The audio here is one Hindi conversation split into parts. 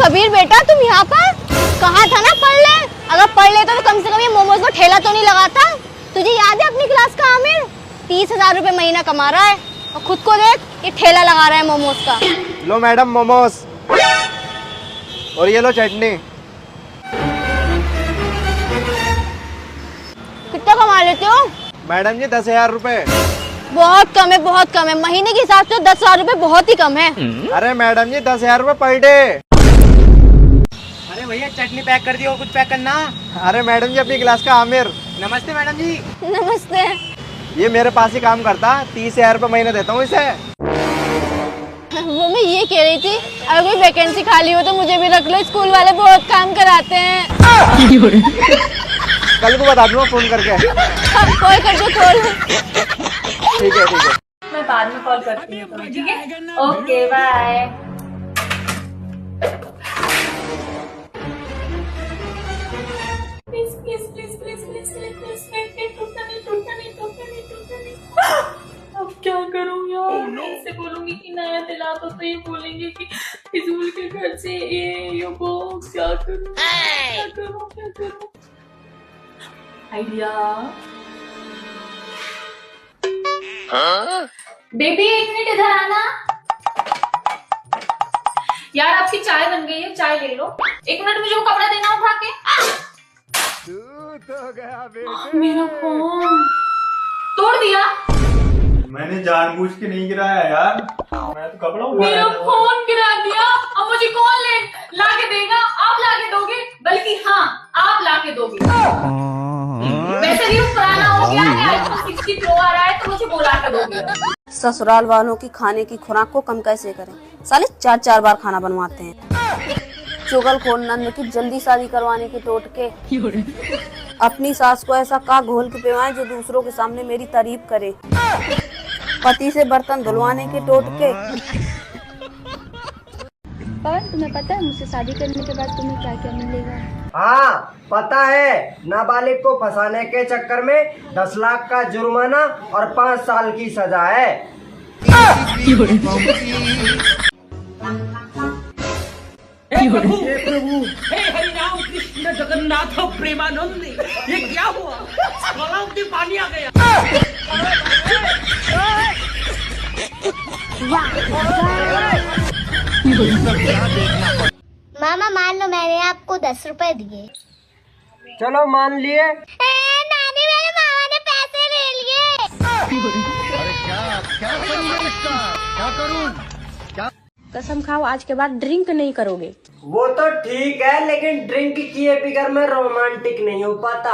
कबीर बेटा तुम यहाँ पर? कहा था ना पढ़ ले। अगर पढ़ लेता तो कम से कम ये मोमोज को ठेला तो नहीं लगाता। तुझे याद है अपनी क्लास का आमिर 30,000 रुपए महीना कमा रहा है और खुद को देख ये ठेला लगा रहा है मोमोज का। लो मैडम मोमोज और ये लो चटनी। कितना कमा लेते हो? मैडम जी 10,000 रुपए। बहुत कम है, बहुत कम है। महीने के हिसाब से 10,000 रुपए बहुत ही कम है। अरे मैडम जी 10,000 रुपए पर डे। अरे भैया चटनी पैक कर दियो, कुछ पैक करना। अरे मैडम जी अपनी क्लास का आमिर। नमस्ते मैडम जी। नमस्ते। ये मेरे पास ही काम करता, 30,000 रुपए महीना देता हूँ इसे। वो मैं ये कह रही थी अगर कोई वैकेंसी खाली हो तो मुझे भी रख लो, स्कूल वाले बहुत काम कराते हैं। कल को बता दूंगा फोन करके। कॉल कर दो, कॉल। ठीक है ठीक है। मैं बाद में कॉल करती हूँ तुम्हें, ठीक है? Okay bye. Please please please please please please please टूटना नहीं, टूटना नहीं, टूटना नहीं, टूटना नहीं। अब क्या करूँ यार? मैं इससे बोलूंगी कि नया दिला दो तो ये बोलेंगे कि फिजूल के घर से ये वो। क्या करूँ, क्या करूँ, क्या करूँ? आइडिया। बेबी 1 मिनट इधर आना यार, आपकी चाय बन गई है, चाय ले लो। 1 मिनट मुझे वो कपड़ा देना उठा के। तू तो गया बेटे। मेरा फोन तोड़ दिया। मैंने जानबूझ के नहीं गिराया यार, मैं तो कपड़ा मेरा फोन गिरा दिया। अब मुझे कौन ला के देगा? आप ला के दोगे? बल्कि हाँ, आप ला के दोगे। वैसे भी वो पुराना हो गया है, iPhone 60 Pro आ रहा है तो मुझे बोला के दोगे। ससुराल वालों की खाने की खुराक को कम कैसे करें? साले 4-4 बार खाना बनवाते हैं। चुगलखोर नंद की जल्दी शादी करवाने के टोटके। अपनी सास को ऐसा का घोल के पिवाएं जो दूसरों के सामने मेरी तारीफ करे। पति से बर्तन धुलवाने के टोटके। पर तुम्हें पता है मुझसे शादी करने के बाद तुम्हें क्या क्या मिलेगा? हाँ पता है, नाबालिग को फंसाने के चक्कर में 10 लाख का जुर्माना और 5 साल की सजा है। हे प्रभु, हे हरि राम कृष्ण जगन्नाथ प्रेमानंद, ये क्या हुआ? गलाव में पानी आ गया। मामा मान लो मैंने आपको 10 रुपए दिए। चलो मान लिए। नानी मेरे मामा ने पैसे ले लिए। क्या करूं मैं इसका? क्या करूं? कसम खाओ आज के बाद ड्रिंक नहीं करोगे। वो तो ठीक है, लेकिन ड्रिंक किए बिगर मैं रोमांटिक नहीं हो पाता।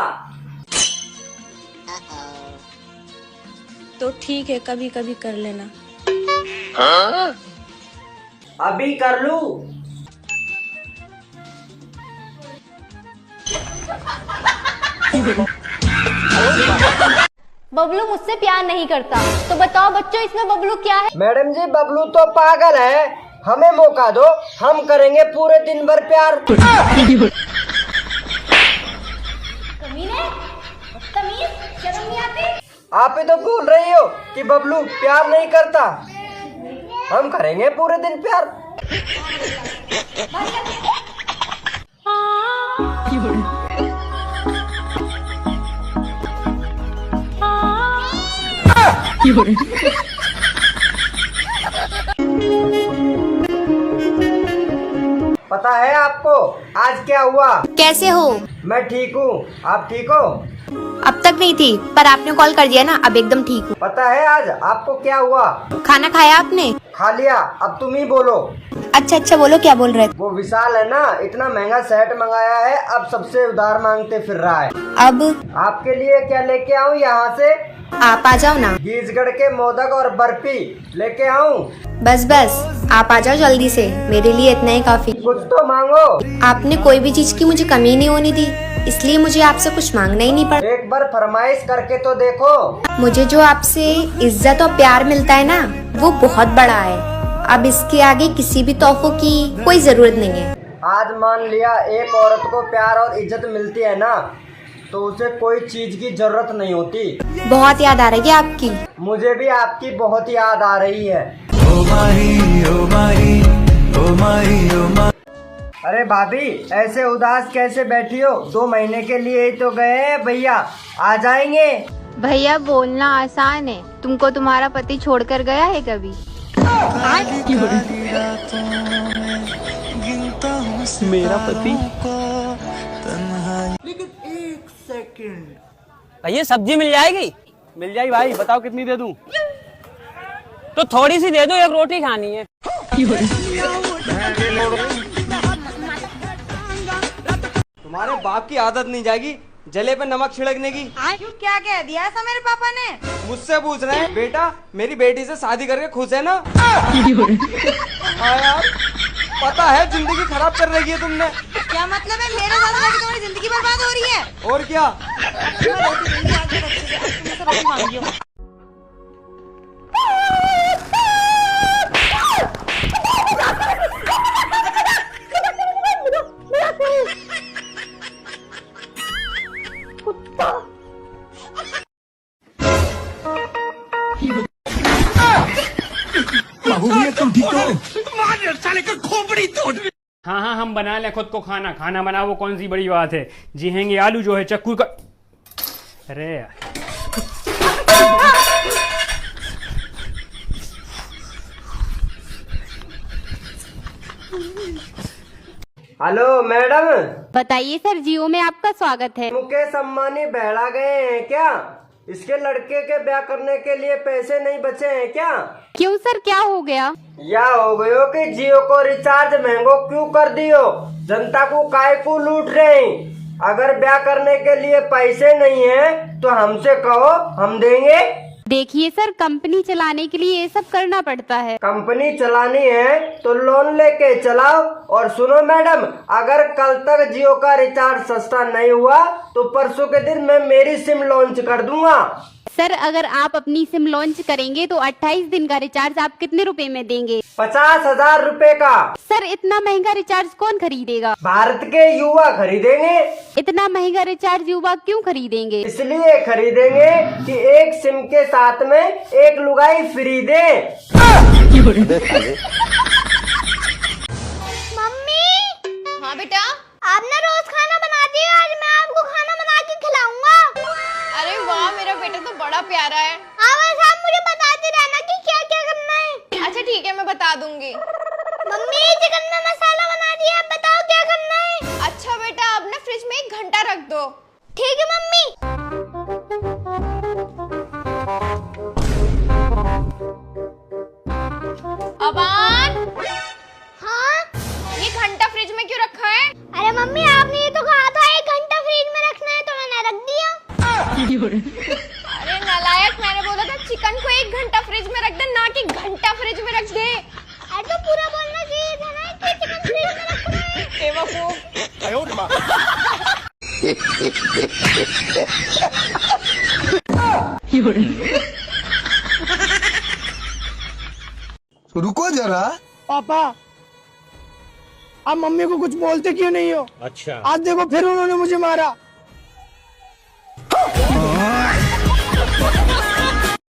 तो ठीक है, कभी कभी कर लेना। अभी कर लूं? बबलू मुझसे प्यार नहीं करता, तो बताओ बच्चों इसमें बबलू क्या है? मैडम जी बबलू तो पागल है, हमें मौका दो, हम करेंगे पूरे दिन भर प्यार। कमीने, तमीज, शर्म नहीं आती? आप ही तो बोल रही हो कि बबलू प्यार नहीं करता, हम करेंगे पूरे दिन प्यार। पता है आपको आज क्या हुआ? कैसे हो? मैं ठीक हूँ, आप ठीक हो? अब तक नहीं थी, पर आपने कॉल कर दिया ना, अब एकदम ठीक हूँ। पता है आज आपको क्या हुआ? खाना खाया आपने? खा लिया, अब तुम ही बोलो। अच्छा बोलो, क्या बोल रहे थे? वो विशाल है ना, इतना महंगा सेट मंगाया है, अब सबसे उधार मांगते फिर रहा है। अब आपके लिए क्या लेके आऊँ यहाँ से? आप आ जाओ ना। घीसगढ़ के मोदक और बर्फी लेके आऊँ? बस आप आ जाओ जल्दी से, मेरे लिए इतना ही काफी। कुछ तो मांगो। आपने कोई भी चीज की मुझे कमी नहीं होनी दी, इसलिए मुझे आपसे कुछ मांगना ही नहीं पड़ा। एक बार फरमाइश करके तो देखो। मुझे जो आपसे इज्जत और प्यार मिलता है ना, वो बहुत बड़ा है। अब इसके आगे किसी भी तोहफों की कोई जरूरत नहीं है। आज मान लिया एक औरत को प्यार और इज्जत मिलती है ना, तो उसे कोई चीज की जरूरत नहीं होती। बहुत याद आ रही है आपकी। मुझे भी आपकी बहुत याद आ रही है। अरे भाभी ऐसे उदास कैसे बैठी हो? 2 महीने के लिए ही तो गए हैं भैया, आ जाएंगे। भैया बोलना आसान है, तुमको तुम्हारा पति छोड़कर गया है कभी? मेरा पति। भैया सब्जी मिल जाएगी? मिल जाएगी भाई, बताओ कितनी दे दूं? तो थोड़ी सी दे दो, एक रोटी खानी है। तुम्हारे बाप की आदत नहीं जाएगी जले पे नमक छिड़कने की। क्यों, क्या कह दिया ऐसा मेरे पापा ने? मुझसे पूछ रहे हैं बेटा, मेरी बेटी से शादी करके खुश है ना? हाँ यार, पता है जिंदगी खराब कर रही है तुमने। क्या मतलब है मेरे साथ रह के तुम्हारी जिंदगी बर्बाद हो रही है? और क्या। हाँ हाँ, हम बना लें खुद को खाना। खाना बना वो कौन सी बड़ी बात है। जीहेंगे आलू जो है चक्कू का। अरे यार, हेलो मैडम। बताइए सर, जियो में आपका स्वागत है। मुकेश अंबानी बहला गए हैं क्या? इसके लड़के के ब्याह करने के लिए पैसे नहीं बचे हैं क्या? क्यों सर, क्या हो गया? या हो गयो कि जियो को रिचार्ज महंगो क्यों कर दियो? जनता को काय को लूट रहे हैं? अगर ब्याह करने के लिए पैसे नहीं है तो हमसे कहो, हम देंगे। देखिए सर, कंपनी चलाने के लिए ये सब करना पड़ता है। कंपनी चलानी है तो लोन लेके चलाओ। और सुनो मैडम, अगर कल तक जियो का रिचार्ज सस्ता नहीं हुआ तो परसों के दिन मैं मेरी सिम लॉन्च कर दूंगा। सर, अगर आप अपनी सिम लॉन्च करेंगे तो 28 दिन का रिचार्ज आप कितने रुपए में देंगे? 50,000 रुपए का। सर, इतना महंगा रिचार्ज कौन खरीदेगा? भारत के युवा खरीदेंगे। इतना महंगा रिचार्ज युवा क्यों खरीदेंगे? इसलिए खरीदेंगे कि एक सिम के साथ में एक लुगाई फ्री दे। मम्मी। हाँ बेटा। आप ना रोज खाना बनाती है, आज मैं आपको खाना बना के खिलाऊंगा। अरे वाह, मेरा बेटा तो बड़ा प्यारा है। हाँ बस आप मुझे बताते रहना कि क्या क्या करना है। अच्छा ठीक है, मैं बता दूंगी। मम्मी, चिकन में मसाला बना दिया, अब बताओ क्या करना है। अच्छा बेटा, अब ना फ्रिज में 1 घंटा रख दो। ठीक है मम्मी। अबान। हाँ? ये घंटा फ्रिज में क्यों रखा है? अरे मम्मी, आपने ये तो कहा था 1 घंटा फ्रिज में रखना है, तो मैंने रख दिया। अरे नालायक, मैंने बोला था चिकन को 1 घंटा फ्रिज में रख दे, ना कि घंटा फ्रिज में रख दे। अरे तो पूरा बोलना चाहिए था ना कि चिकन फ्रिज में रखना है। बेवकूफ। रुको जरा। पापा, आप मम्मी को कुछ बोलते क्यों नहीं हो? अच्छा। आज देखो फिर उन्होंने मुझे मारा।